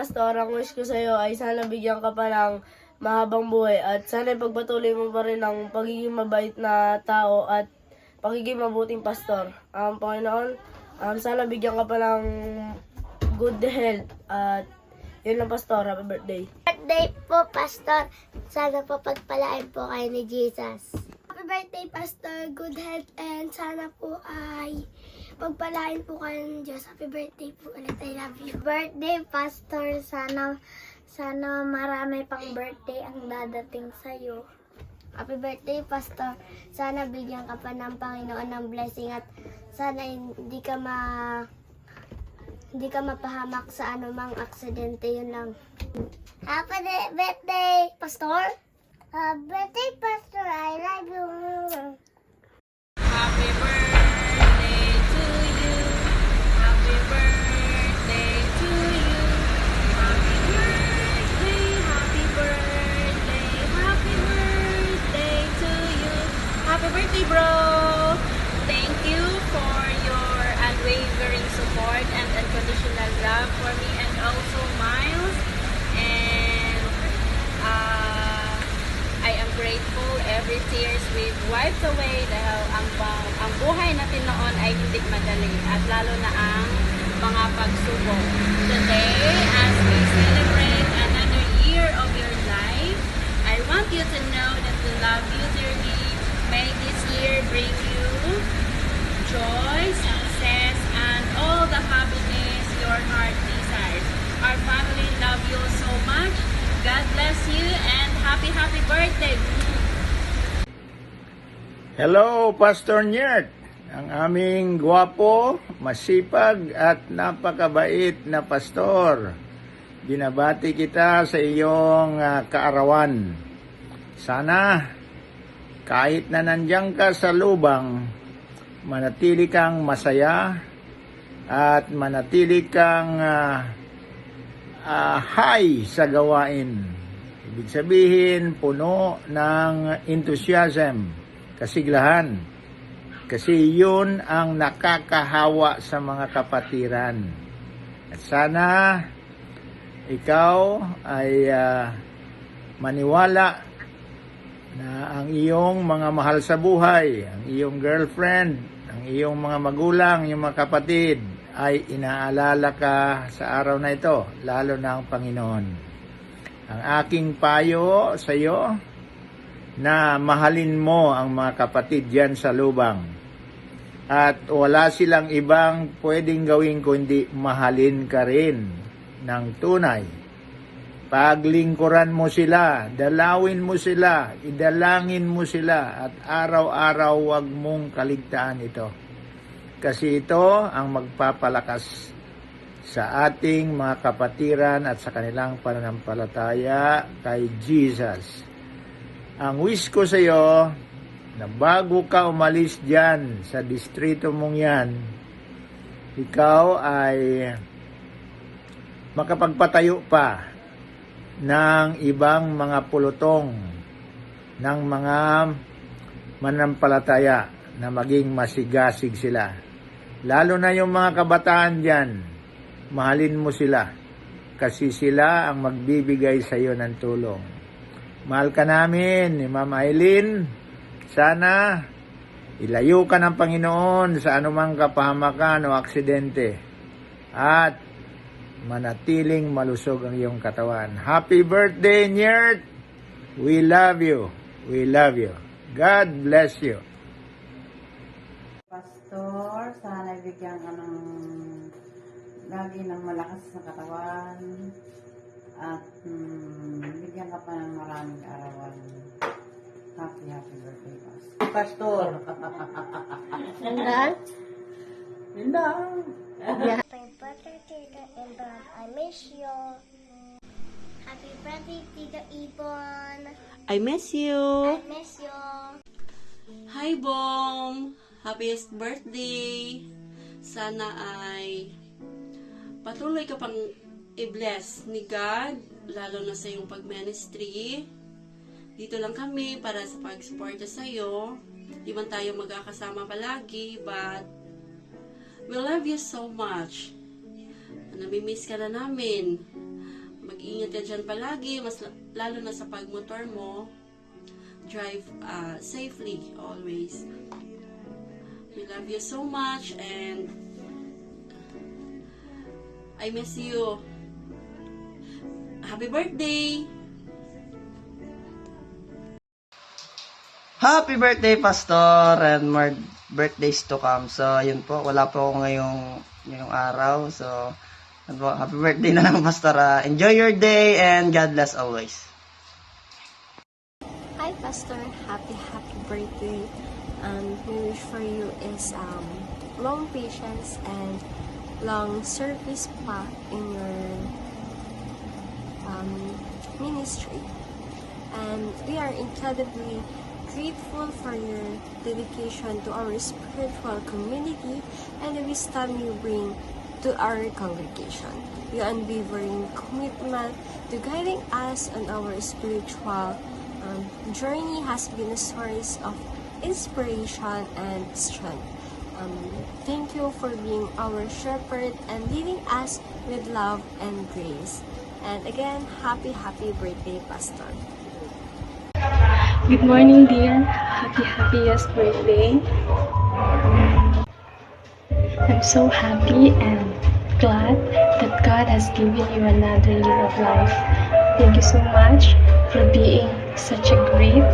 Pastor, ang wish ko sa'yo ay sana bigyan ka pa ng mahabang buhay at sana pagpatuloy mo pa rin ang pagiging mabait na tao at pagiging mabuting pastor. Panginoon, sana bigyan ka pa ng good health at yun lang, Pastor. Happy birthday. Birthday po, Pastor. Sana po pagpalain po kayo ni Jesus. Happy birthday, Pastor. Good health and sana po ay pagpalain po kayo ng Diyos. Happy birthday po ulit. I love you. Birthday, Pastor. Sana marami pang birthday ang dadating sa'yo. Happy birthday, Pastor. Sana bigyan ka pa ng Panginoon ng blessing at sana hindi ka mapahamak sa anumang aksidente. Yun lang. Happy birthday, Pastor. Birthday, Pastor. I love you. Happy birthday to you. Happy birthday to you. Happy birthday, happy birthday, happy birthday to you. Happy birthday, bro. Thank you for your unwavering support and unconditional love for me and also Miles. And I am grateful every tears we've wiped away dahil ang buhay natin noon ay hindi madali at lalo na ang mga pagsubok. Today, as we celebrate another year of your life, I want you to know that we love you dearly. May this year bring you joy, success, and all the happiness your heart desires. Our family love you so much. God bless you and happy birthday. Hello, Pastor Nyert, ang aming gwapo, masipag at napakabait na pastor. Binabati kita sa iyong kaarawan. Sana kahit na nandiyan ka sa lubang, manatili kang masaya at manatili kang high sa gawain. Ibig sabihin, puno ng enthusiasm, kasiglahan. Kasi yun ang nakakahawa sa mga kapatiran. At sana ikaw ay maniwala na ang iyong mga mahal sa buhay, ang iyong girlfriend, ang iyong mga magulang, yung mga kapatid, ay inaalala ka sa araw na ito, lalo na ang Panginoon. Ang aking payo sa iyo, na mahalin mo ang mga kapatid diyan sa lubang. At wala silang ibang pwedeng gawin kundi mahalin ka rin ng tunay. Paglingkuran mo sila, dalawin mo sila, idalangin mo sila, at araw-araw wag mong kaligtaan ito. Kasi ito ang magpapalakas sa ating mga kapatiran at sa kanilang pananampalataya kay Jesus. Ang wish ko sa iyo, na bago ka umalis dyan sa distrito mong yan, ikaw ay makapagpatayo pa ng ibang mga pulutong ng mga mananampalataya na maging masigasig sila. Lalo na yung mga kabataan dyan, mahalin mo sila kasi sila ang magbibigay sa iyo ng tulong. Mahal ka namin ni Ma'am Aileen. Sana ilayo ka ng Panginoon sa anumang kapahamakan o aksidente at manatiling malusog ang iyong katawan. Happy birthday, Nyert! We love you. We love you. God bless you. Pastor, sana bigyan ka ng lagi ng malakas na katawan at bigyan ka pa ng maraming arawan. Happy birthday, Pastor. Nandang? Lindang! Happy birthday, Tita Ibon. I miss you. Happy birthday, Tita Ibon. I miss you. I miss you. Hi, Bong. Happiest birthday. Sana ay patuloy ka pang i-bless ni God, lalo na sa iyong pag-ministry. Dito lang kami para sa pag-suporta sa iyo. Di man tayo magkakasama palagi, but we love you so much. Namimiss ka na namin. Mag-ingat ka dyan palagi, mas lalo na sa pagmotor mo. Drive safely always. We love you so much and I miss you. Happy birthday! Happy birthday, Pastor, and more birthdays to come. So, yun po, wala po ako ngayong araw. So, happy birthday na lang, Pastor. Enjoy your day and God bless always. Hi, Pastor. Happy birthday. My wish for you is long patience and long service pa in your ministry. And we are incredibly grateful for your dedication to our spiritual community and the wisdom you bring to our congregation. Your unwavering commitment to guiding us on our spiritual journey has been a source of inspiration and strength. Thank you for being our shepherd and leading us with love and grace. And again, happy birthday, Pastor. Good morning, dear. Happiest birthday. I'm so happy and glad that God has given you another year of life. Thank you so much for being such a great,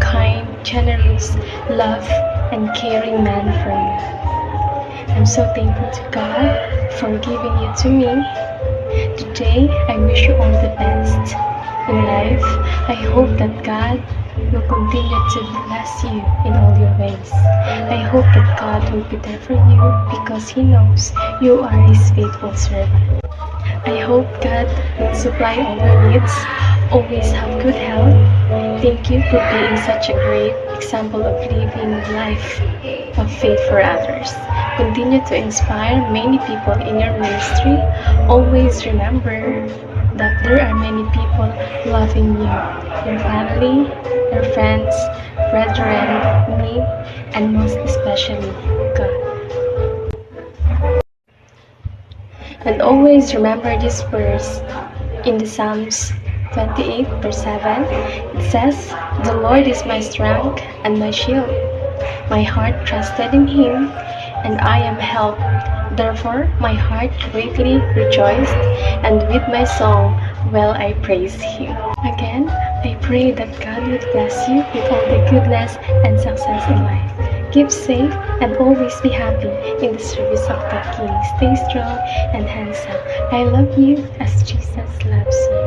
kind, generous, love, and caring man for me. I'm so thankful to God for giving you to me. Today, I wish you all the best in life. I hope that God will continue to bless you in all your ways. I hope that God will be there for you because He knows you are His faithful servant. I hope God will supply all your needs, always have good health. Thank you for being such a great example of living life of faith for others. Continue to inspire many people in your ministry. Always remember that there are many people loving you, your family, your friends, brethren, me, and most especially God. And always remember this verse in the Psalms 28 verse 7. It says, "The Lord is my strength and my shield. My heart trusted in Him, and I am helped. Therefore my heart greatly rejoiced, and with my song will I praise Him." Again, I pray that God will bless you with all the goodness and success in life. Keep safe and always be happy in the service of the King. Stay strong and handsome. I love you as Jesus loves you.